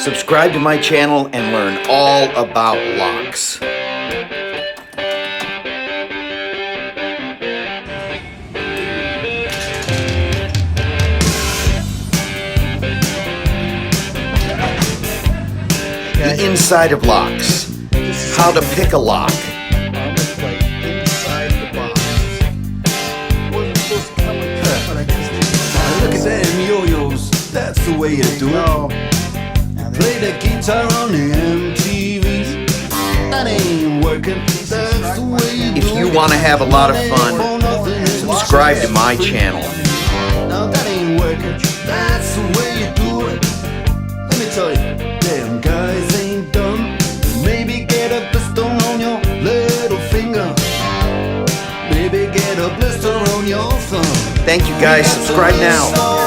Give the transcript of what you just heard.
Subscribe to my channel and learn all about locks. The inside of locks. How to pick a lock. Look at them yo-yos, that's the way you do it. Play the guitar on the MTV. That ain't working, that's the way you do it. If you want to have a lot of fun, subscribe to my channel. Now that ain't working, that's the way you do it. Let me tell you, damn guys ain't dumb. Maybe get a blister on your little finger. Maybe get a blister on your thumb. Thank you guys, subscribe now.